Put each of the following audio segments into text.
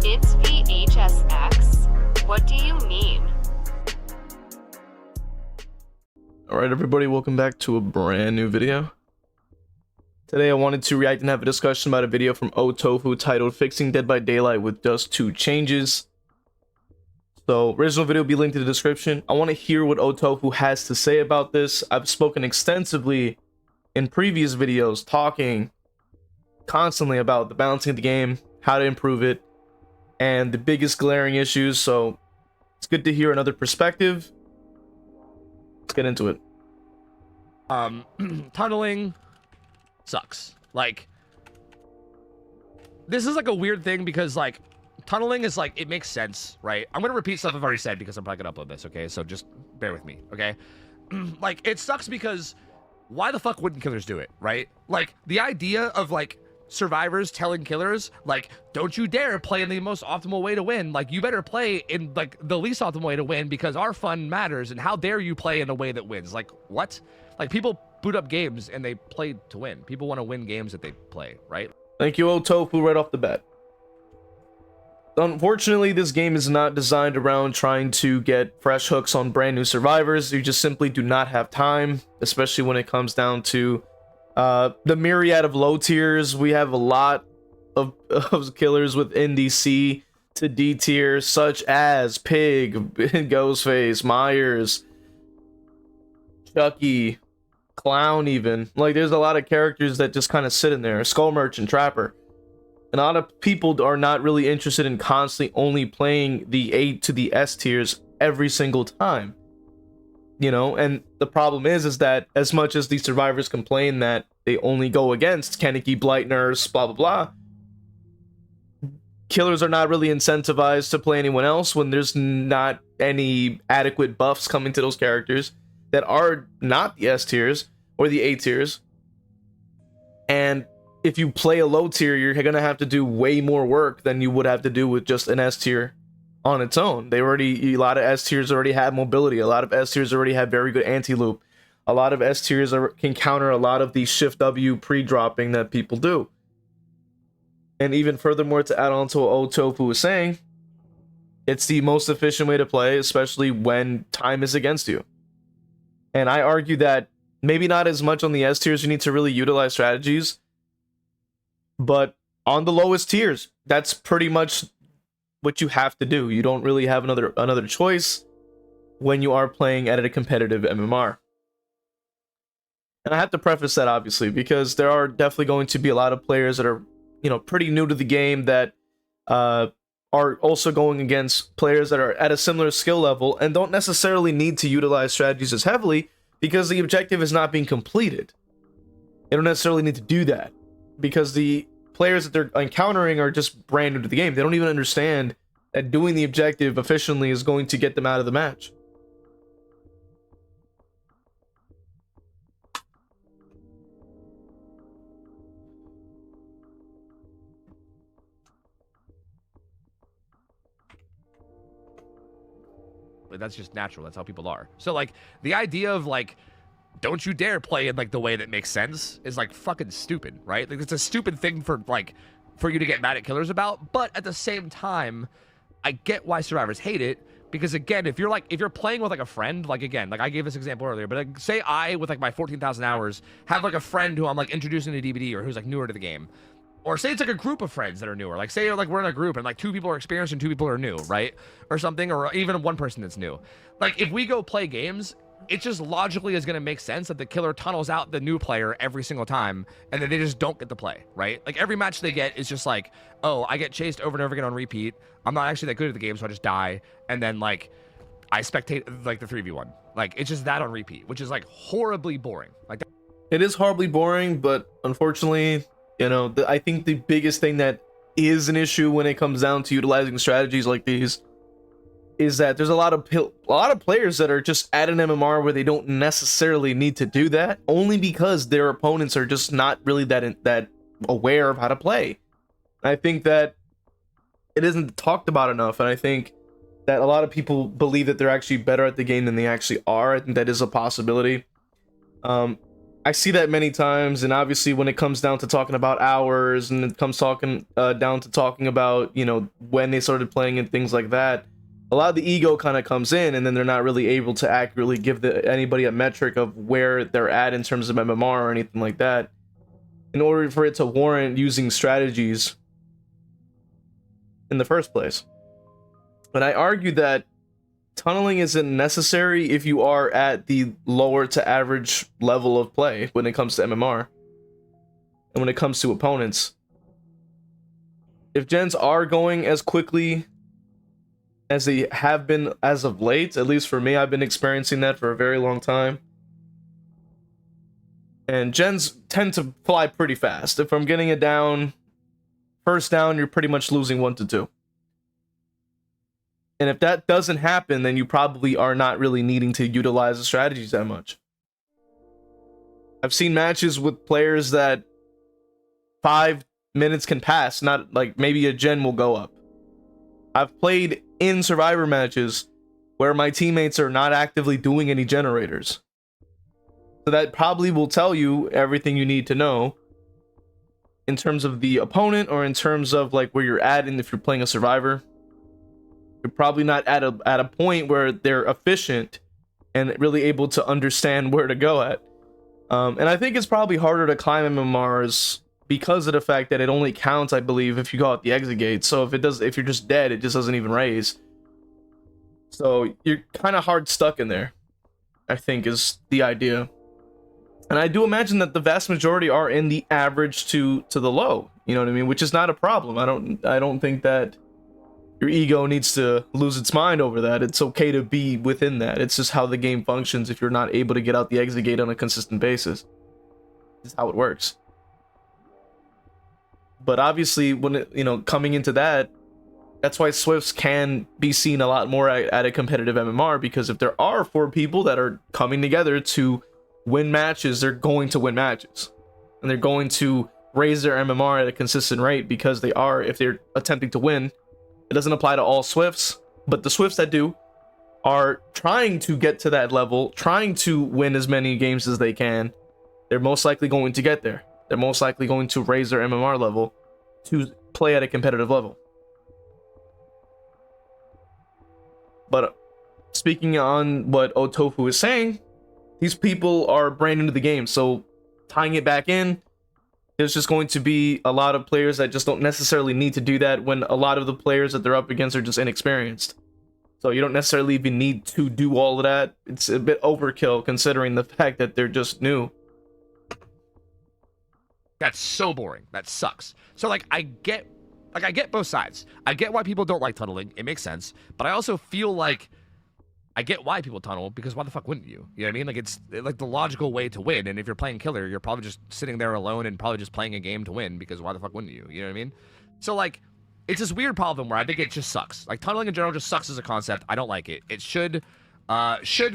It's v.h.s.x. What do you mean? Alright everybody, welcome back to a brand new video. Today I wanted to react and have a discussion about a video from OhTofu titled Fixing Dead by Daylight with just 2 changes. So, original video will be linked in the description. I want to hear what OhTofu has to say about this. I've spoken extensively in previous videos, talking constantly about the balancing of the game, how to improve it, and the biggest glaring issues, so it's good to hear another perspective. Let's get into it. Tunneling sucks. Like, this is like a weird thing because like tunneling is like, it makes sense, right? I'm gonna repeat stuff I've already said because I'm probably gonna upload this, okay? So just bear with me, okay? Like, it sucks because why the fuck wouldn't killers do it, right? Like, the idea of like survivors telling killers like, don't you dare play in the most optimal way to win, like you better play in like the least optimal way to win because our fun matters, and how dare you play in a way that wins. Like, what? Like, people boot up games and they play to win. People want to win games that they play, right? Thank you, OhTofu, right off the bat. Unfortunately, this game is not designed around trying to get fresh hooks on brand new survivors. You just simply do not have time, especially when it comes down to the myriad of low tiers. We have a lot of killers within the C to D tier, such as Pig, Ghostface, Myers, Chucky, Clown even. Like, there's a lot of characters that just kind of sit in there. Skull Merchant, Trapper. And a lot of people are not really interested in constantly only playing the A to the S tiers every single time. You know, and the problem is that as much as these survivors complain that they only go against Kaneki, Blight Nurse, blah, blah, blah, killers are not really incentivized to play anyone else when there's not any adequate buffs coming to those characters that are not the S tiers or the A tiers. And if you play a low tier, you're gonna have to do way more work than you would have to do with just an S tier on its own. A lot of S tiers already have mobility. A lot of S tiers already have very good anti-loop. A lot of S tiers can counter a lot of the Shift W pre-dropping that people do. And even furthermore, to add on to what OhTofu was saying, it's the most efficient way to play, especially when time is against you. And I argue that maybe not as much on the S tiers, you need to really utilize strategies, but on the lowest tiers, that's pretty much what you have to do. You don't really have another choice when you are playing at a competitive MMR. And I have to preface that, obviously, because there are definitely going to be a lot of players that are, you know, pretty new to the game that are also going against players that are at a similar skill level and don't necessarily need to utilize strategies as heavily because the objective is not being completed. They don't necessarily need to do that because the players that they're encountering are just brand new to the game. They don't even understand that doing the objective efficiently is going to get them out of the match. Like, that's just natural. That's how people are. So like, the idea of like, don't you dare play in like the way that makes sense is like fucking stupid, right? Like, it's a stupid thing for you to get mad at killers about. But at the same time, I get why survivors hate it, because again, if you're playing with like a friend, like again, like I gave this example earlier, but like, say I, with like my 14,000 hours, have like a friend who I'm like introducing to DBD or who's like newer to the game. Or say it's like a group of friends that are newer. Like, say like we're in a group and like 2 people are experienced and 2 people are new, right? Or something, or even 1 person that's new. Like, if we go play games, it just logically is going to make sense that the killer tunnels out the new player every single time, and then they just don't get to play, right? Like, every match they get is just like, oh, I get chased over and over again on repeat. I'm not actually that good at the game, so I just die. And then, like, I spectate, like, the 3v1. Like, it's just that on repeat, which is, like, horribly boring. Like, It is horribly boring, but unfortunately, you know, I think the biggest thing that is an issue when it comes down to utilizing strategies like these is that there's a lot of players that are just at an MMR where they don't necessarily need to do that, only because their opponents are just not really that aware of how to play. I think that it isn't talked about enough, and I think that a lot of people believe that they're actually better at the game than they actually are. I think that is a possibility. I see that many times, and obviously when it comes down to talking about hours, and it comes talking down to talking about, you know, when they started playing and things like that, a lot of the ego kind of comes in, and then they're not really able to accurately give anybody a metric of where they're at in terms of MMR or anything like that, in order for it to warrant using strategies in the first place. But I argue that tunneling isn't necessary if you are at the lower to average level of play when it comes to MMR and when it comes to opponents. If gens are going as quickly as they have been as of late, at least for me, I've been experiencing that for a very long time. And gens tend to fly pretty fast. If I'm getting it down, first down, you're pretty much losing 1 to 2. And if that doesn't happen, then you probably are not really needing to utilize the strategies that much. I've seen matches with players that 5 minutes can pass, not like maybe a gen will go up. I've played in survivor matches where my teammates are not actively doing any generators. So that probably will tell you everything you need to know in terms of the opponent, or in terms of like where you're at, and if you're playing a survivor. You're probably not at a point where they're efficient and really able to understand where to go at. And I think it's probably harder to climb MMRs because of the fact that it only counts, I believe, if you go out the exit gate. So if you're just dead, it just doesn't even raise. So you're kind of hard stuck in there, I think, is the idea. And I do imagine that the vast majority are in the average to the low, you know what I mean, which is not a problem. I don't think that your ego needs to lose its mind over that. It's okay to be within that. It's just how the game functions if you're not able to get out the exit gate on a consistent basis. This is how it works. But obviously, when it, you know, coming into that, that's why Swifts can be seen a lot more at a competitive MMR, because if there are 4 people that are coming together to win matches, they're going to win matches. And they're going to raise their MMR at a consistent rate, because they are, if they're attempting to win. It doesn't apply to all Swifts, but the Swifts that do are trying to get to that level, trying to win as many games as they can. They're most likely going to get there. They're most likely going to raise their MMR level to play at a competitive level. But speaking on what OhTofu is saying, these people are brand new to the game, so tying it back in, there's just going to be a lot of players that just don't necessarily need to do that, when a lot of the players that they're up against are just inexperienced. So you don't necessarily even need to do all of that. It's a bit overkill considering the fact that they're just new. That's so boring. That sucks. So like I get both sides. I get why people don't like tunneling. It makes sense. But I also feel like I get why people tunnel, because why the fuck wouldn't you? You know what I mean? Like, it's like the logical way to win. And if you're playing killer, you're probably just sitting there alone and probably just playing a game to win, because why the fuck wouldn't you? You know what I mean? So like, it's this weird problem where I think it just sucks. Like, tunneling in general just sucks as a concept. I don't like it. It should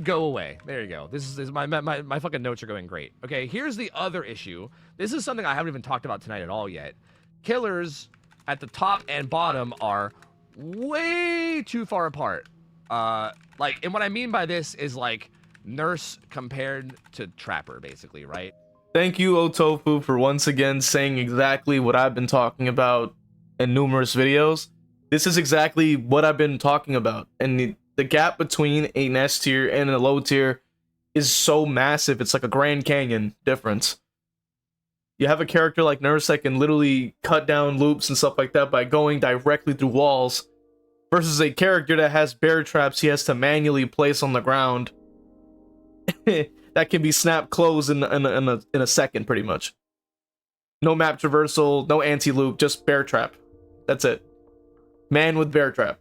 go away. There you go. This is my fucking notes are going great. Okay, here's the other issue. This is something I haven't even talked about tonight at all yet. Killers at the top and bottom are way too far apart. Like, and what I mean by this is like nurse compared to trapper, basically, right? Thank you, OhTofu, for once again saying exactly what I've been talking about in numerous videos. This is exactly what I've been talking about, and the gap between an S tier and a low tier is so massive. It's like a Grand Canyon difference. You have a character like Nurse that can literally cut down loops and stuff like that by going directly through walls, versus a character that has bear traps he has to manually place on the ground that can be snapped closed in a second, pretty much. No map traversal, no anti-loop, just bear trap. That's it. Man with bear trap.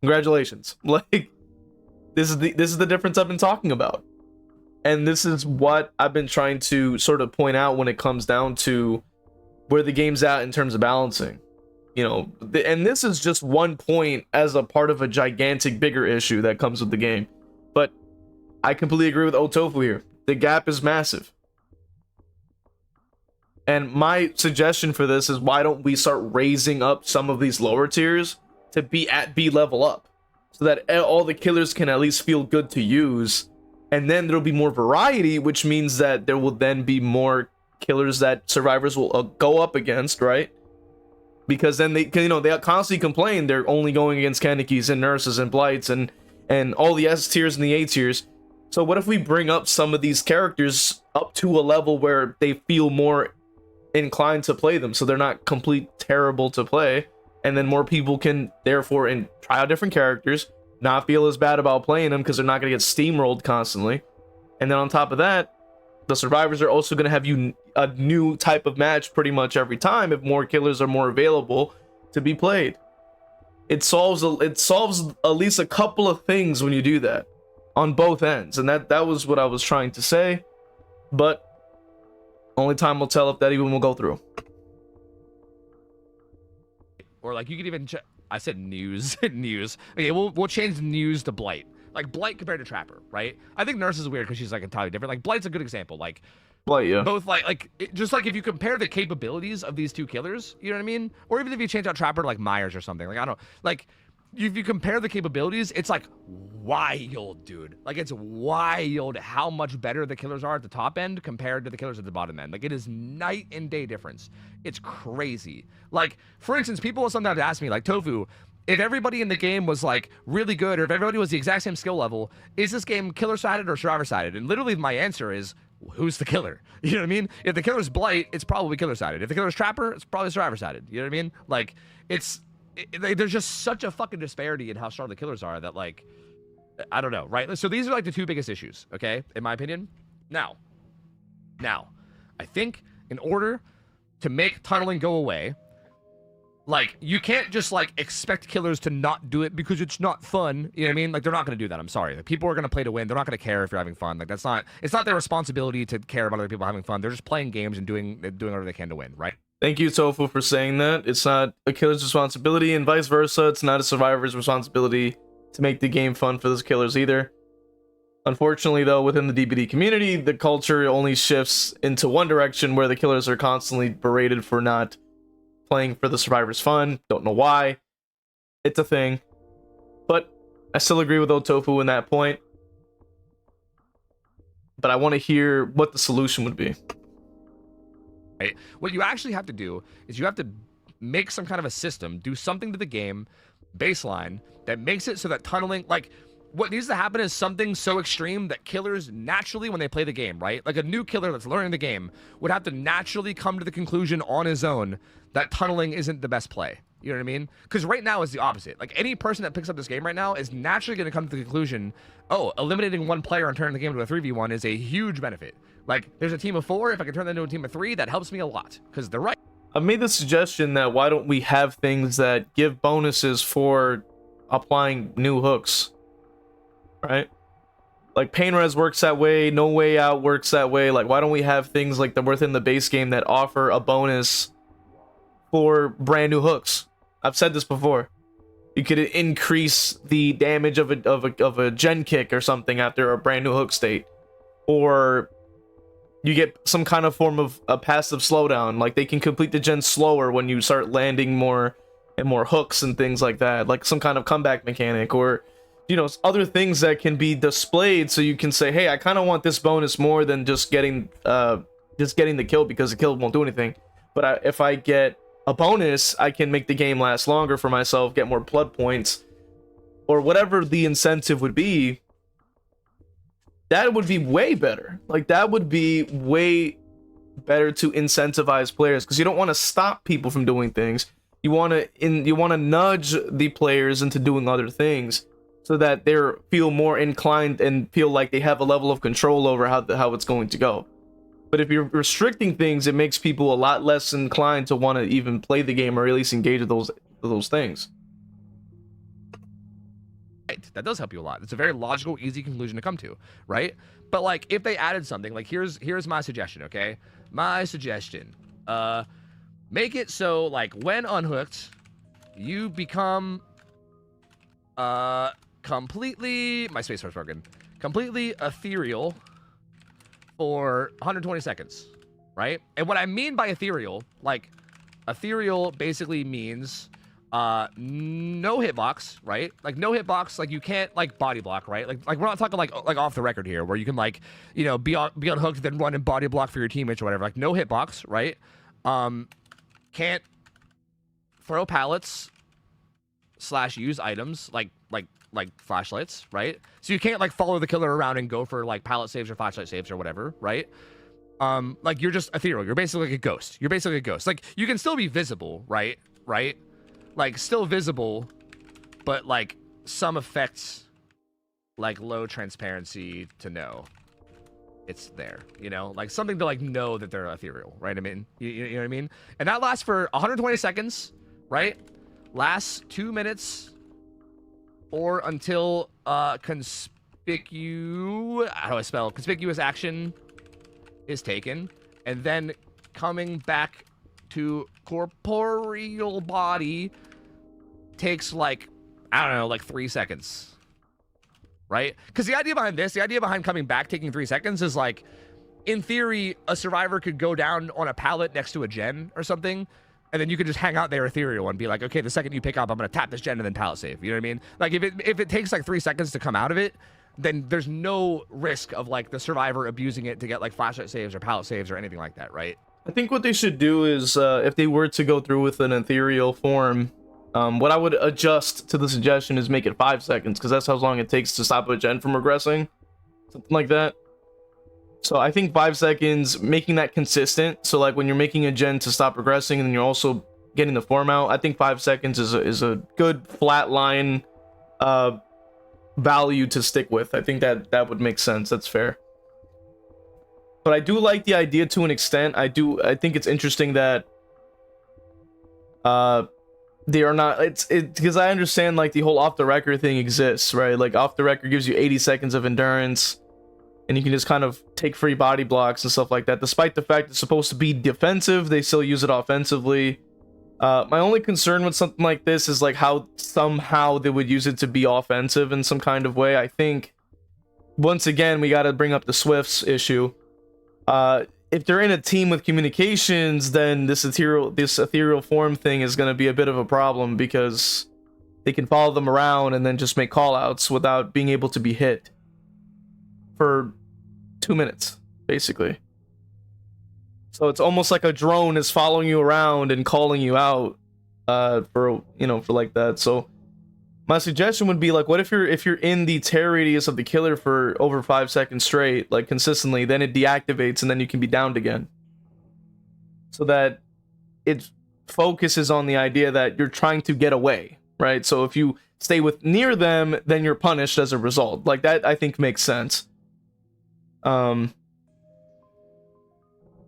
Congratulations. Like, this is the difference I've been talking about. And this is what I've been trying to sort of point out when it comes down to where the game's at in terms of balancing. You know, and this is just one point as a part of a gigantic, bigger issue that comes with the game. But I completely agree with OhTofu here. The gap is massive. And my suggestion for this is, why don't we start raising up some of these lower tiers to be at B level up, so that all the killers can at least feel good to use, and then there'll be more variety, which means that there will then be more killers that survivors will go up against, right? Because then they constantly complain they're only going against Kanekis and nurses and blights and all the S tiers and the A tiers. So what if we bring up some of these characters up to a level where they feel more inclined to play them, so they're not complete terrible to play, and then more people can therefore try out different characters, not feel as bad about playing them because they're not going to get steamrolled constantly. And then on top of that, the survivors are also going to have a new type of match pretty much every time if more killers are more available to be played. It solves at least a couple of things when you do that on both ends, and that was what I was trying to say, but only time will tell if that even will go through. Or like you could even I said news. News. Okay, we'll change news to blight. Like blight compared to trapper, right? I think nurse is weird because she's like entirely different. Like blight's a good example. Like blight, yeah. Both just like if you compare the capabilities of these two killers, you know what I mean? Or even if you change out trapper to like Myers or something. Like I don't like if you compare the capabilities, it's like wild, dude. Like it's wild how much better the killers are at the top end compared to the killers at the bottom end. Like it is night and day difference. It's crazy. Like for instance, people will sometimes ask me like, Tofu, if everybody in the game was like really good, or if everybody was the exact same skill level, is this game killer sided or survivor sided? And literally my answer is, who's the killer? You know what I mean? If the killer's blight, it's probably killer sided. If the killer's trapper, it's probably survivor sided. You know what I mean? Like there's just such a fucking disparity in how strong the killers are that like, I don't know, right? So these are like the two biggest issues, okay, in my opinion. Now, I think in order to make tunneling go away, like you can't just like expect killers to not do it because it's not fun. You know what I mean? Like they're not going to do that. I'm sorry. Like, people are going to play to win. They're not going to care if you're having fun. Like it's not their responsibility to care about other people having fun. They're just playing games and doing whatever they can to win, right? Thank you, Tofu, for saying that. It's not a killer's responsibility, and vice versa. It's not a survivor's responsibility to make the game fun for those killers either. Unfortunately, though, within the DBD community, the culture only shifts into one direction, where the killers are constantly berated for not playing for the survivor's fun. Don't know why. It's a thing. But I still agree with OhTofu in that point. But I want to hear what the solution would be. Right? What you actually have to do is you have to make some kind of a system, do something to the game baseline that makes it so that tunneling, like what needs to happen is something so extreme that killers naturally, when they play the game, right? Like a new killer that's learning the game would have to naturally come to the conclusion on his own that tunneling isn't the best play. You know what I mean? Because right now is the opposite. Like any person that picks up this game right now is naturally going to come to the conclusion, oh, eliminating one player and turning the game to a 3v1 is a huge benefit. Like there's a team of 4, if I can turn that into a team of 3, that helps me a lot. Because they're right. I've made the suggestion that why don't we have things that give bonuses for applying new hooks, right? Like Pain Res works that way, No Way Out works that way. Like why don't we have things like the within the base game that offer a bonus for brand new hooks? I've said this before. You could increase the damage of a gen kick or something after a brand new hook state, or you get some kind of form of a passive slowdown. Like they can complete the gen slower when you start landing more and more hooks and things like that. Like some kind of comeback mechanic, or other things that can be displayed so you can say, hey, I kind of want this bonus more than just getting the kill, because the kill won't do anything. But if I get a bonus, I can make the game last longer for myself, get more blood points, or whatever the incentive would be. That would be way better. Like that would be way better to incentivize players, because you don't want to stop people from doing things. You want to nudge the players into doing other things, so that they feel more inclined and feel like they have a level of control over how it's going to go. But if you're restricting things, it makes people a lot less inclined to want to even play the game, or at least engage with those things. Right. That does help you a lot. It's a very logical, easy conclusion to come to, right? But like if they added something, like here's my suggestion, okay? My suggestion. Make it so like when unhooked, you become completely, my spacebar's broken, completely ethereal for 120 seconds, right? And what I mean by ethereal, like ethereal basically means no hitbox, right? Like no hitbox, like you can't like body block, right? Like we're not talking like off the record here, where you can like, you know, be unhooked, then run and body block for your teammates or whatever. Like no hitbox, right? Can't throw pallets / use items like flashlights, right? So you can't like follow the killer around and go for like pallet saves or flashlight saves or whatever, right? Like you're just ethereal. You're basically like a ghost. You're basically a ghost. Like you can still be visible, right? Like still visible, but like some effects, like low transparency to know it's there, you know, like something to like know that they're ethereal, right? I mean, you know what I mean? And that lasts for 120 seconds, right? Lasts 2 minutes or until how do I spell conspicuous action is taken, and then coming back to corporeal body takes like, I don't know, like 3 seconds, right? Because the idea behind coming back taking 3 seconds is like, in theory, a survivor could go down on a pallet next to a gen or something, and then you could just hang out there ethereal and be like, okay, the second you pick up, I'm gonna tap this gen and then pallet save. You know what I mean? Like if it takes like 3 seconds to come out of it, then there's no risk of like the survivor abusing it to get like flashlight saves or pallet saves or anything like that, right? I think what they should do is, if they were to go through with an ethereal form, what I would adjust to the suggestion is make it 5 seconds, because that's how long it takes to stop a gen from regressing. Something like that. So I think 5 seconds, making that consistent. So like when you're making a gen to stop regressing and then you're also getting the form out, I think 5 seconds is a good flat line value to stick with. I think that would make sense. That's fair. But I do like the idea to an extent. I think it's interesting that they are not, it's because I understand like the whole off the record thing exists, right? Like off the record gives you 80 seconds of endurance, and you can just kind of take free body blocks and stuff like that. Despite the fact it's supposed to be defensive, they still use it offensively. My only concern with something like this is like how somehow they would use it to be offensive in some kind of way. I think once again we got to bring up the Swifts issue. If they're in a team with communications, then this ethereal form thing is going to be a bit of a problem, because they can follow them around and then just make callouts without being able to be hit for 2 minutes, basically. So it's almost like a drone is following you around and calling you out for like that. So my suggestion would be like, what if you're in the tear radius of the killer for over 5 seconds straight, like consistently, then it deactivates and then you can be downed again. So that it focuses on the idea that you're trying to get away, right? So if you stay near them, then you're punished as a result. Like that, I think makes sense. Well,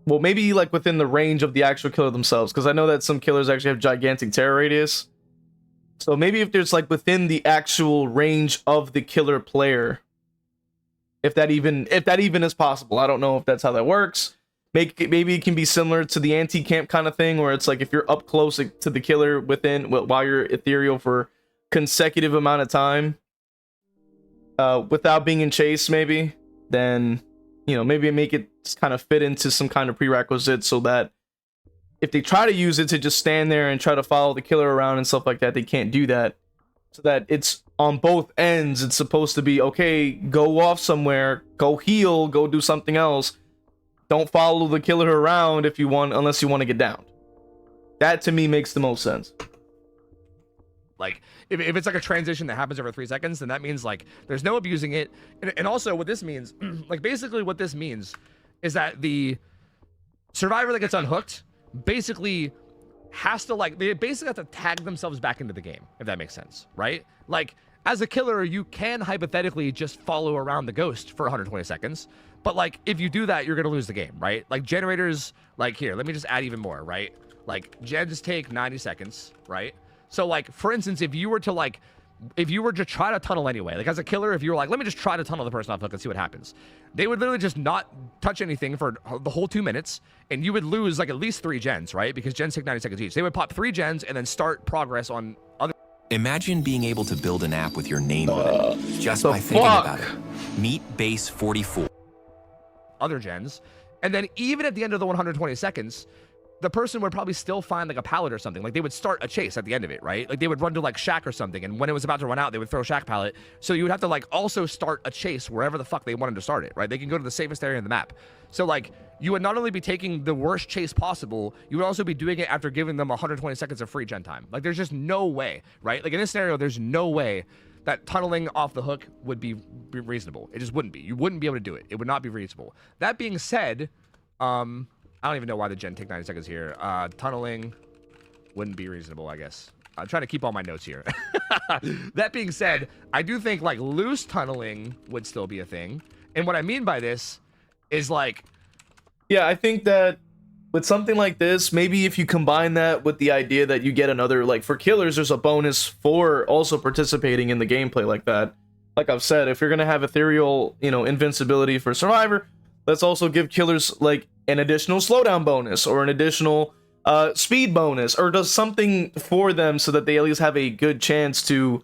maybe like within the range of the actual killer themselves, because I know that some killers actually have gigantic tear radius. So maybe if there's like within the actual range of the killer player, if that even is possible. I don't know if that's how that works. Maybe it can be similar to the anti-camp kind of thing, where it's like if you're up close to the killer while you're ethereal for consecutive amount of time, without being in chase, maybe, then maybe make it kind of fit into some kind of prerequisite, so that if they try to use it to just stand there and try to follow the killer around and stuff like that, they can't do that. So that it's on both ends. It's supposed to be, okay, go off somewhere, go heal, go do something else. Don't follow the killer around unless you want to get down. That to me makes the most sense. Like if it's like a transition that happens over 3 seconds, then that means like there's no abusing it. And also what this means, like basically what this means is that the survivor that gets unhooked basically has to they basically have to tag themselves back into the game, if that makes sense, right? Like as a killer, you can hypothetically just follow around the ghost for 120 seconds, but like if you do that, you're gonna lose the game, right? Like generators, like here, let me just add even more, right? Like gens take 90 seconds, right? So like for instance, if you were to try to tunnel anyway, like as a killer, if you were like, let me just try to tunnel the person off hook and see what happens, they would literally just not touch anything for the whole 2 minutes, and you would lose like at least 3 gens, right? Because gens take 90 seconds each. They would pop 3 gens and then start progress on other. Imagine being able to build an app with your name on it, just by thinking about it. Meet Base 44. Other gens, and then even at the end of the 120 seconds, the person would probably still find like a pallet or something. Like they would start a chase at the end of it, right? Like they would run to like Shack or something, and when it was about to run out, they would throw Shack pallet. So you would have to like also start a chase wherever the fuck they wanted to start it, right? They can go to the safest area in the map. So like you would not only be taking the worst chase possible, you would also be doing it after giving them 120 seconds of free gen time. Like there's just no way, right? Like in this scenario, there's no way that tunneling off the hook would be reasonable. It just wouldn't be. You wouldn't be able to do it. It would not be reasonable. That being said, I don't even know why the gen take 90 seconds here. Tunneling wouldn't be reasonable, I guess. I'm trying to keep all my notes here. That being said, I do think like loose tunneling would still be a thing. And what I mean by this is like... Yeah, I think that with something like this, maybe if you combine that with the idea that you get another, like for killers, there's a bonus for also participating in the gameplay like that. Like I've said, if you're going to have ethereal, you know, invincibility for survivor, let's also give killers like an additional slowdown bonus or an additional speed bonus, or does something for them so that they at least have a good chance to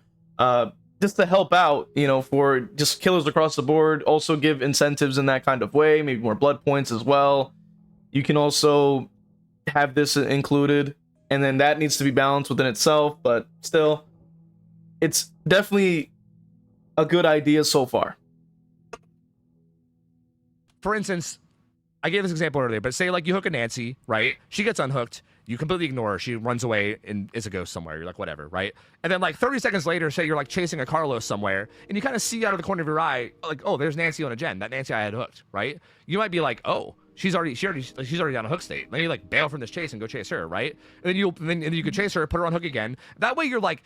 just to help out, you know, for just killers across the board. Also give incentives in that kind of way, maybe more blood points as well. You can also have this included, and then that needs to be balanced within itself, but still, it's definitely a good idea so far. For instance, I gave this example earlier, but say like you hook a Nancy, right? She gets unhooked. You completely ignore her. She runs away and is a ghost somewhere. You're like, whatever, right? And then like 30 seconds later, say you're like chasing a Carlos somewhere, and you kind of see out of the corner of your eye, like, oh, there's Nancy on a gen. That Nancy I had hooked, right? You might be like, oh, she's already down a hook state. Let me like bail from this chase and go chase her, right? And then you could chase her, put her on hook again. That way you're like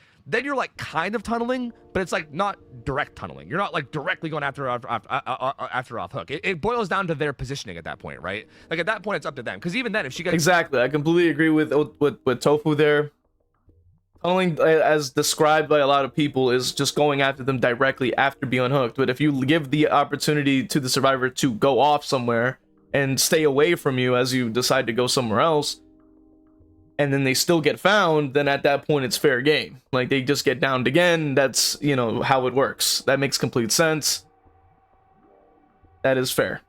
kind of tunneling, but it's like not direct tunneling. You're not like directly going after her off hook. It boils down to their positioning at that point, right? Like at that point it's up to them. Because even then, if she gets... Exactly, I completely agree with Tofu there. Tunneling, as described by a lot of people, is just going after them directly after being unhooked. But if you give the opportunity to the survivor to go off somewhere and stay away from you as you decide to go somewhere else, and then they still get found, then at that point it's fair game. Like they just get downed again. That's, you know, how it works. That makes complete sense. That is fair.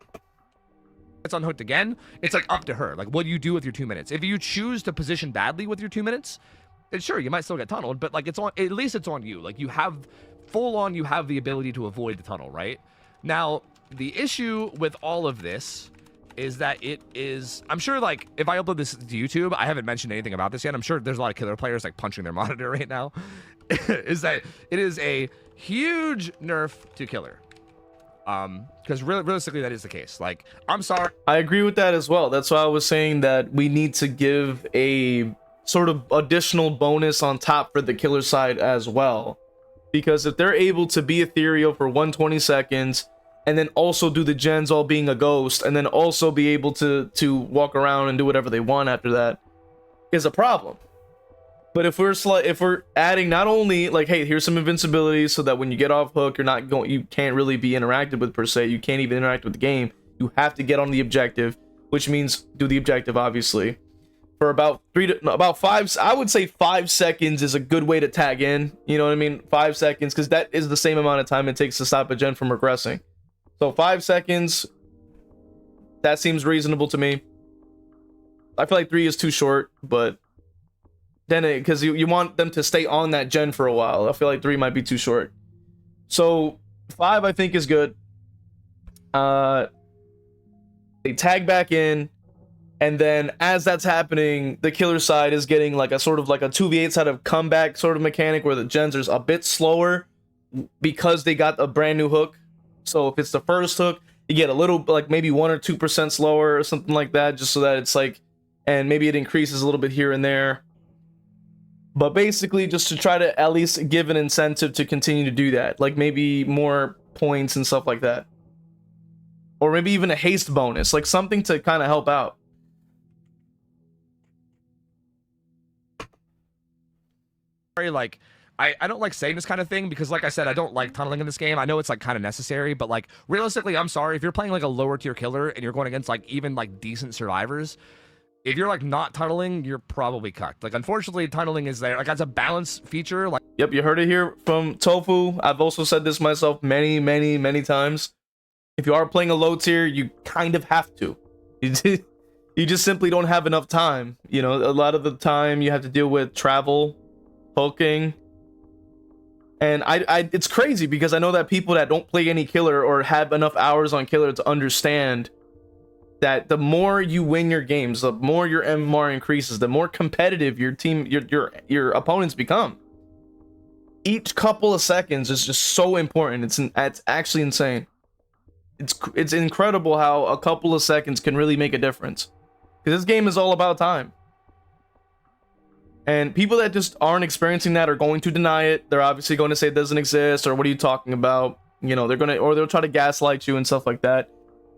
It's unhooked again, it's like up to her. Like, what do you do with your 2 minutes? If you choose to position badly with your 2 minutes, then sure, you might still get tunneled, but like it's on, at least it's on you. Like you have you have the ability to avoid the tunnel, right? Now, the issue with all of this is that it is, I'm sure, like, if I upload this to YouTube, I haven't mentioned anything about this yet. I'm sure there's a lot of killer players, like, punching their monitor right now. Is that it is a huge nerf to killer. Because realistically, that is the case. Like, I'm sorry. I agree with that as well. That's why I was saying that we need to give a sort of additional bonus on top for the killer side as well. Because if they're able to be ethereal for 120 seconds, and then also do the gens all being a ghost, and then also be able to walk around and do whatever they want after that, is a problem. But if we're adding not only like, hey, here's some invincibility so that when you get off hook, you can't really be interacted with per se. You can't even interact with the game. You have to get on the objective, which means do the objective obviously for about 5. I would say 5 seconds is a good way to tag in. You know what I mean? 5 seconds, because that is the same amount of time it takes to stop a gen from regressing. So 5 seconds, that seems reasonable to me. I feel like 3 is too short, but then because you want them to stay on that gen for a while. I feel like 3 might be too short. So 5 I think is good. They tag back in, and then as that's happening, the killer side is getting like a sort of like a 2v8 side of comeback sort of mechanic where the gens are a bit slower because they got a brand new hook. So if it's the first hook, you get a little, like maybe 1 or 2% slower or something like that, just so that it's like, and maybe it increases a little bit here and there. But basically just to try to at least give an incentive to continue to do that. Like maybe more points and stuff like that. Or maybe even a haste bonus, like something to kind of help out. Like, I don't like saying this kind of thing because, like I said, I don't like tunneling in this game. I know it's like kind of necessary, but like realistically, I'm sorry if you're playing like a lower tier killer and you're going against like even like decent survivors. If you're like not tunneling, you're probably cucked. Like, unfortunately, tunneling is there. Like, as a balance feature. Like, yep, you heard it here from Tofu. I've also said this myself many times. If you are playing a low tier, you kind of have to. You You just simply don't have enough time. You know, a lot of the time you have to deal with travel, poking. And it's crazy because I know that people that don't play any killer or have enough hours on killer to understand that the more you win your games, the more your MMR increases, the more competitive your team, your opponents become. Each couple of seconds is just so important. It's actually insane. It's incredible how a couple of seconds can really make a difference. Because this game is all about time. And people that just aren't experiencing that are going to deny it. They're obviously going to say it doesn't exist, or what are you talking about? You know, they'll try to gaslight you and stuff like that.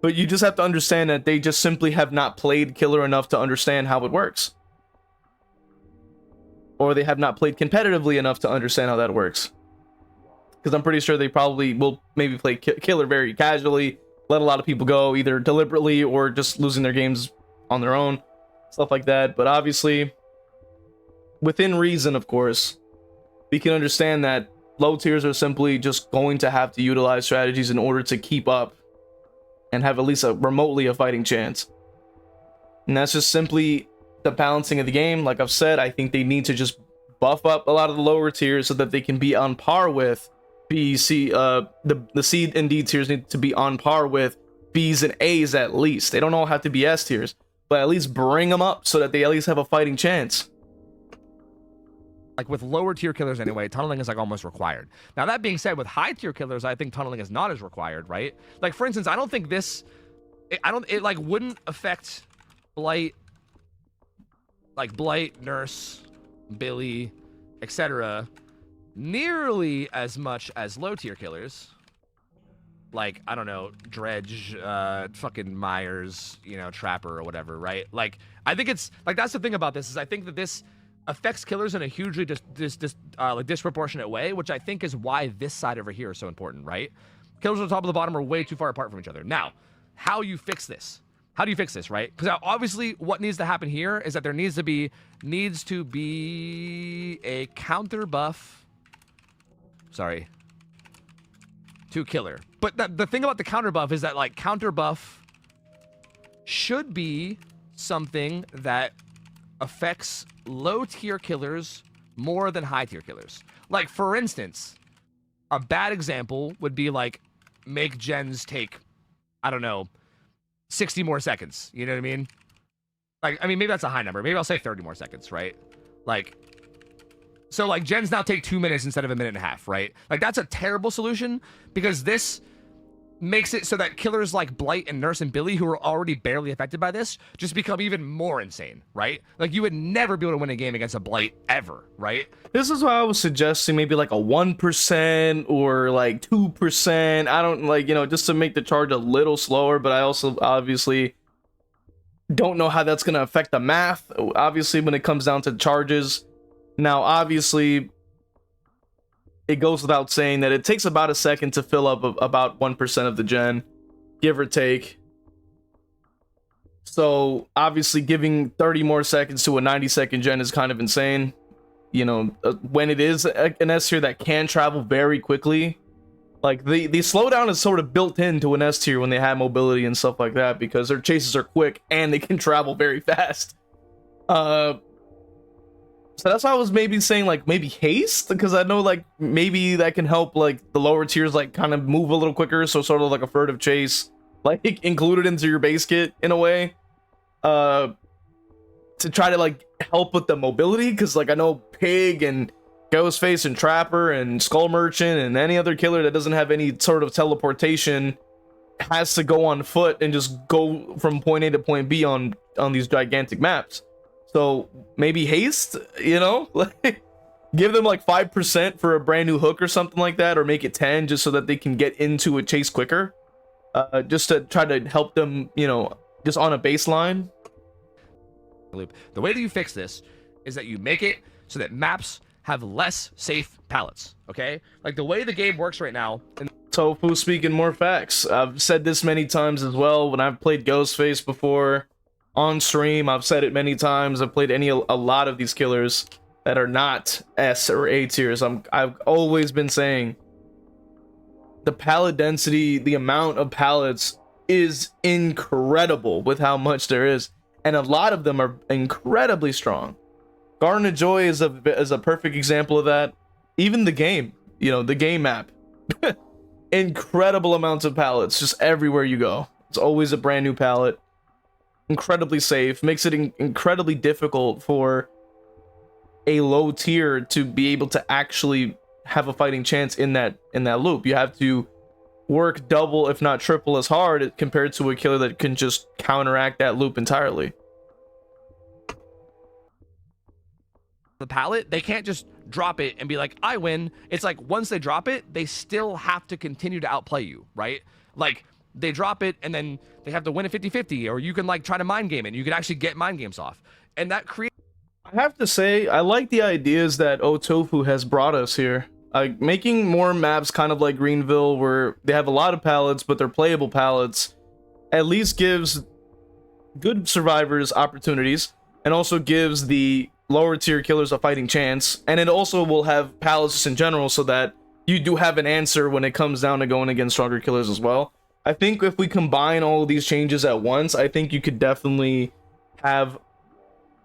But you just have to understand that they just simply have not played killer enough to understand how it works. Or they have not played competitively enough to understand how that works. Because I'm pretty sure they probably will maybe play killer very casually, let a lot of people go, either deliberately or just losing their games on their own, stuff like that. But obviously, within reason, of course, we can understand that low tiers are simply just going to have to utilize strategies in order to keep up and have at least remotely a fighting chance. And that's just simply the balancing of the game. Like I've said, I think they need to just buff up a lot of the lower tiers so that they can be on par with B, C, the C and D tiers need to be on par with B's and A's at least. They don't all have to be S tiers, but at least bring them up so that they at least have a fighting chance. Like with lower tier killers anyway, tunneling is like almost required. Now that being said, with high tier killers, I think tunneling is not as required, right? Like for instance, I don't think it like wouldn't affect Blight, like Blight, Nurse, Billy, etc. nearly as much as low tier killers. Like, I don't know, Dredge, fucking Myers, you know, Trapper or whatever, right? Like, I think it's, like, that's the thing about this, is I think that this affects killers in a hugely like disproportionate way, which I think is why this side over here is so important, right? Killers on the top and the bottom are way too far apart from each other. Now, how you fix this? How do you fix this, right? Because obviously what needs to happen here is that there needs to be a counter buff, sorry, to killer. But the thing about the counter buff is that, like, counter buff should be something that affects low tier killers more than high tier killers. Like, for instance, a bad example would be like make gens take, I don't know, 60 more seconds. You know what I mean? Like, I mean, maybe that's a high number. Maybe I'll say 30 more seconds, right? Like, so like gens now take 2 minutes instead of a minute and a half, right? Like, that's a terrible solution because this makes it so that killers like Blight and Nurse and Billy, who are already barely affected by this, just become even more insane, right? Like, you would never be able to win a game against a Blight ever, right? This is why I was suggesting maybe like a 1% or like 2%. I don't, like, you know, just to make the charge a little slower, but I also obviously don't know how that's going to affect the math. Obviously, when it comes down to charges. Now, obviously, it goes without saying that it takes about a second to fill up about 1% of the gen, give or take. So obviously giving 30 more seconds to a 90-second gen is kind of insane. You know, when it is an S tier that can travel very quickly, like the slowdown is sort of built into an S tier when they have mobility and stuff like that, because their chases are quick and they can travel very fast. So that's why I was maybe saying, like, maybe haste, because I know, like, maybe that can help, like, the lower tiers, like, kind of move a little quicker, so sort of like a furtive chase, like, included into your base kit, in a way, to try to, like, help with the mobility, because, like, I know Pig and Ghostface and Trapper and Skull Merchant and any other killer that doesn't have any sort of teleportation has to go on foot and just go from point A to point B on these gigantic maps. So maybe haste, you know, like give them like 5% for a brand new hook or something like that, or make it 10 just so that they can get into a chase quicker, just to try to help them, you know, just on a baseline. The way that you fix this is that you make it so that maps have less safe pallets, okay? Like the way the game works right now. Tofu speaking more facts. I've said this many times as well when I've played Ghostface before. On stream, I've said it many times. I've played a lot of these killers that are not S or A tiers. I've always been saying the pallet density, the amount of pallets is incredible with how much there is. and a lot of them are incredibly strong. Garden of Joy is a perfect example of that. Even the game, the game map, incredible amounts of pallets just everywhere you go. It's always a brand new pallet. Incredibly safe, makes it incredibly difficult for a low tier to be able to actually have a fighting chance in that loop. You have to work double, if not triple, as hard compared to a killer that can just counteract that loop entirely. The pallet, they can't just drop it and be like, I win. It's like once they drop it, they still have to continue to outplay you, right? Like they drop it and then they have to win a 50-50, or you can like try to mind game it and you can actually get mind games off. And that creates, I have to say, I like the ideas that OhTofu has brought us here. Making more maps kind of like Greenville, where they have a lot of pallets, but they're playable pallets, at least gives good survivors opportunities, and also gives the lower tier killers a fighting chance. And it also will have pallets in general, so that you do have an answer when it comes down to going against stronger killers as well. I think if we combine all of these changes at once, I think you could definitely have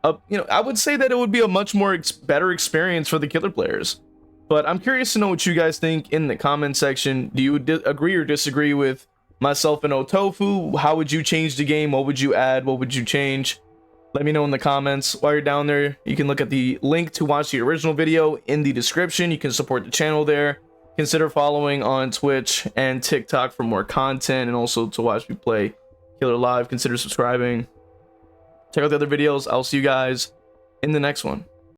I would say that it would be a much more better experience for the killer players. But I'm curious to know what you guys think in the comment section. Do you agree or disagree with myself and OhTofu? How would you change the game? What would you add? What would you change? Let me know in the comments. While you're down there, you can look at the link to watch the original video in the description. You can support the channel there. Consider following on Twitch and TikTok for more content, and also to watch me play Killer live. Consider subscribing. Check out the other videos. I'll see you guys in the next one.